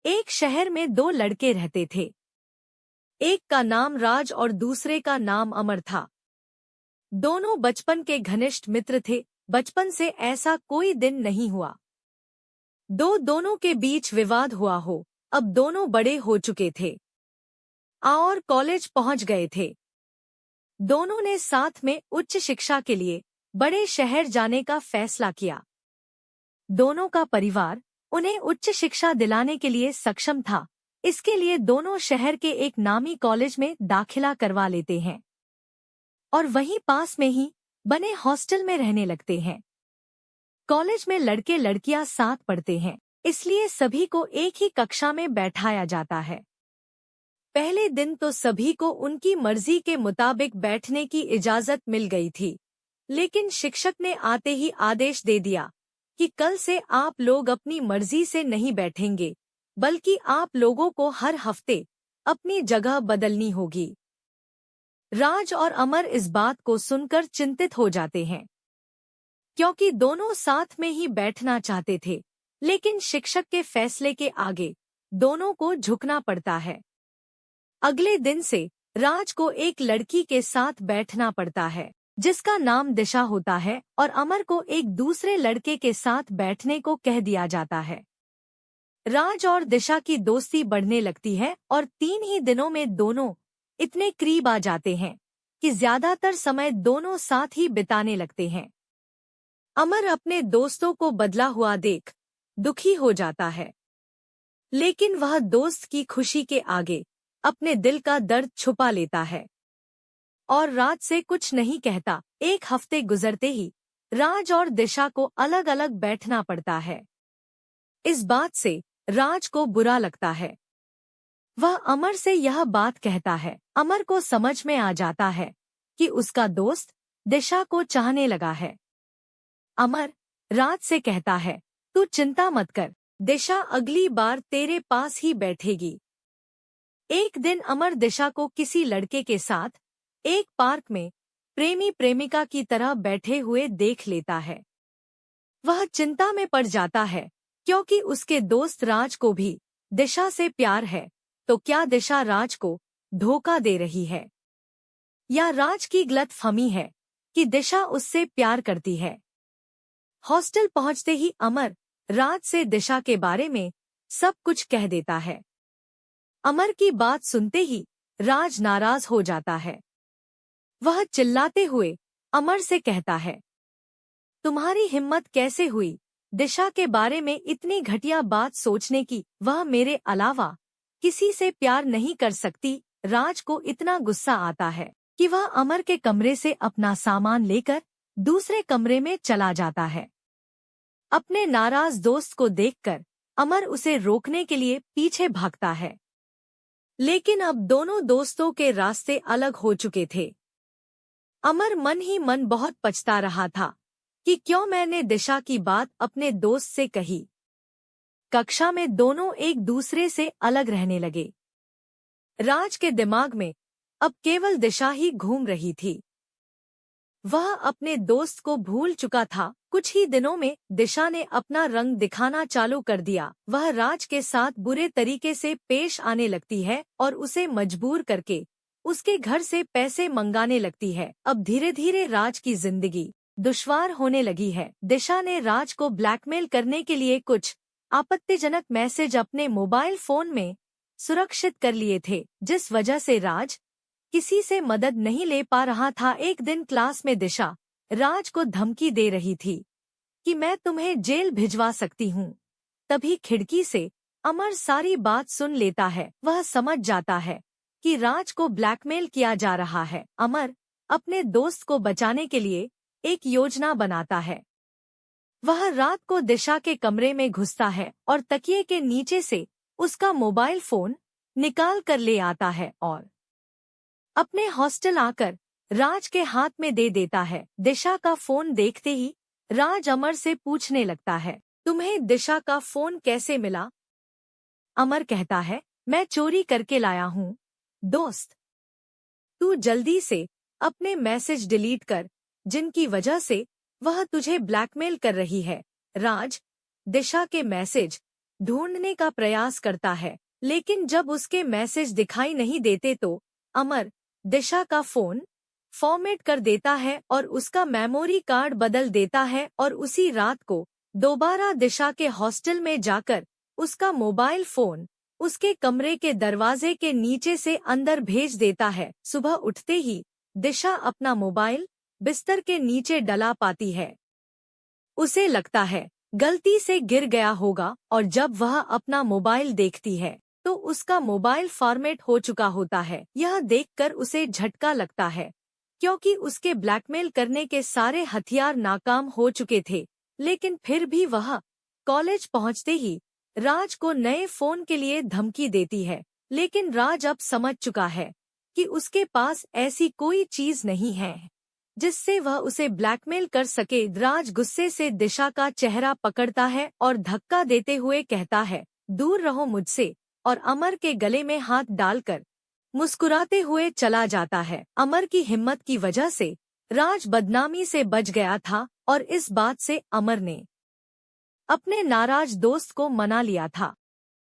एक शहर में दो लड़के रहते थे। एक का नाम राज और दूसरे का नाम अमर था। दोनों बचपन के घनिष्ठ मित्र थे। बचपन से ऐसा कोई दिन नहीं हुआ दोनों के बीच विवाद हुआ हो। अब दोनों बड़े हो चुके थे और कॉलेज पहुंच गए थे। दोनों ने साथ में उच्च शिक्षा के लिए बड़े शहर जाने का फैसला किया। दोनों का परिवार उन्हें उच्च शिक्षा दिलाने के लिए सक्षम था। इसके लिए दोनों शहर के एक नामी कॉलेज में दाखिला करवा लेते हैं और वहीं पास में ही बने हॉस्टल में रहने लगते हैं। कॉलेज में लड़के लड़कियां साथ पढ़ते हैं, इसलिए सभी को एक ही कक्षा में बैठाया जाता है। पहले दिन तो सभी को उनकी मर्जी के मुताबिक बैठने की इजाजत मिल गई थी, लेकिन शिक्षक ने आते ही आदेश दे दिया कि कल से आप लोग अपनी मर्जी से नहीं बैठेंगे, बल्कि आप लोगों को हर हफ्ते अपनी जगह बदलनी होगी। राज और अमर इस बात को सुनकर चिंतित हो जाते हैं, क्योंकि दोनों साथ में ही बैठना चाहते थे, लेकिन शिक्षक के फैसले के आगे दोनों को झुकना पड़ता है। अगले दिन से राज को एक लड़की के साथ बैठना पड़ता है जिसका नाम दिशा होता है, और अमर को एक दूसरे लड़के के साथ बैठने को कह दिया जाता है। राज और दिशा की दोस्ती बढ़ने लगती है और 3 ही दिनों में दोनों इतने करीब आ जाते हैं कि ज्यादातर समय दोनों साथ ही बिताने लगते हैं। अमर अपने दोस्तों को बदला हुआ देख दुखी हो जाता है, लेकिन वह दोस्त की खुशी के आगे अपने दिल का दर्द छुपा लेता है और राज से कुछ नहीं कहता। एक हफ्ते गुजरते ही राज और दिशा को अलग अलग बैठना पड़ता है। इस बात से राज को बुरा लगता है। वह अमर से यह बात कहता है। अमर को समझ में आ जाता है कि उसका दोस्त दिशा को चाहने लगा है। अमर राज से कहता है, तू चिंता मत कर, दिशा अगली बार तेरे पास ही बैठेगी। एक दिन अमर दिशा को किसी लड़के के साथ एक पार्क में प्रेमी प्रेमिका की तरह बैठे हुए देख लेता है। वह चिंता में पड़ जाता है, क्योंकि उसके दोस्त राज को भी दिशा से प्यार है। तो क्या दिशा राज को धोखा दे रही है, या राज की गलतफहमी है कि दिशा उससे प्यार करती है? हॉस्टल पहुंचते ही अमर राज से दिशा के बारे में सब कुछ कह देता है। अमर की बात सुनते ही राज नाराज हो जाता है। वह चिल्लाते हुए अमर से कहता है, तुम्हारी हिम्मत कैसे हुई दिशा के बारे में इतनी घटिया बात सोचने की? वह मेरे अलावा किसी से प्यार नहीं कर सकती। राज को इतना गुस्सा आता है कि वह अमर के कमरे से अपना सामान लेकर दूसरे कमरे में चला जाता है। अपने नाराज दोस्त को देखकर अमर उसे रोकने के लिए पीछे भागता है, लेकिन अब दोनों दोस्तों के रास्ते अलग हो चुके थे। अमर मन ही मन बहुत पछता रहा था कि क्यों मैंने दिशा की बात अपने दोस्त से कही। कक्षा में दोनों एक दूसरे से अलग रहने लगे। राज के दिमाग में अब केवल दिशा ही घूम रही थी। वह अपने दोस्त को भूल चुका था। कुछ ही दिनों में दिशा ने अपना रंग दिखाना चालू कर दिया। वह राज के साथ बुरे तरीके से पेश आने लगती है और उसे मजबूर करके उसके घर से पैसे मंगाने लगती है। अब धीरे धीरे राज की जिंदगी दुश्वार होने लगी है। दिशा ने राज को ब्लैकमेल करने के लिए कुछ आपत्तिजनक मैसेज अपने मोबाइल फोन में सुरक्षित कर लिए थे, जिस वजह से राज किसी से मदद नहीं ले पा रहा था। एक दिन क्लास में दिशा राज को धमकी दे रही थी कि मैं तुम्हें जेल भिजवा सकती हूँ। तभी खिड़की से अमर सारी बात सुन लेता है। वह समझ जाता है कि राज को ब्लैकमेल किया जा रहा है। अमर अपने दोस्त को बचाने के लिए एक योजना बनाता है। वह रात को दिशा के कमरे में घुसता है और तकिए के नीचे से उसका मोबाइल फोन निकाल कर ले आता है और अपने हॉस्टल आकर राज के हाथ में दे देता है। दिशा का फोन देखते ही राज अमर से पूछने लगता है, तुम्हें दिशा का फोन कैसे मिला? अमर कहता है, मैं चोरी करके लाया हूँ दोस्त। तू जल्दी से अपने मैसेज डिलीट कर, जिनकी वजह से वह तुझे ब्लैकमेल कर रही है। राज दिशा के मैसेज ढूंढने का प्रयास करता है, लेकिन जब उसके मैसेज दिखाई नहीं देते तो अमर दिशा का फोन फॉर्मेट कर देता है और उसका मेमोरी कार्ड बदल देता है और उसी रात को दोबारा दिशा के हॉस्टल में जाकर उसका मोबाइल फोन उसके कमरे के दरवाजे के नीचे से अंदर भेज देता है। सुबह उठते ही दिशा अपना मोबाइल बिस्तर के नीचे डला पाती है। उसे लगता है गलती से गिर गया होगा और जब वह अपना मोबाइल देखती है तो उसका मोबाइल फॉर्मेट हो चुका होता है। यह देखकर उसे झटका लगता है क्योंकि उसके ब्लैकमेल करने के सारे हथियार नाकाम हो चुके थे। लेकिन फिर भी वह कॉलेज पहुंचते ही राज को नए फोन के लिए धमकी देती है, लेकिन राज अब समझ चुका है कि उसके पास ऐसी कोई चीज नहीं है जिससे वह उसे ब्लैकमेल कर सके। राज गुस्से से दिशा का चेहरा पकड़ता है और धक्का देते हुए कहता है, दूर रहो मुझसे, और अमर के गले में हाथ डालकर मुस्कुराते हुए चला जाता है। अमर की हिम्मत की वजह से राज बदनामी से बच गया था और इस बात से अमर ने अपने नाराज दोस्त को मना लिया था।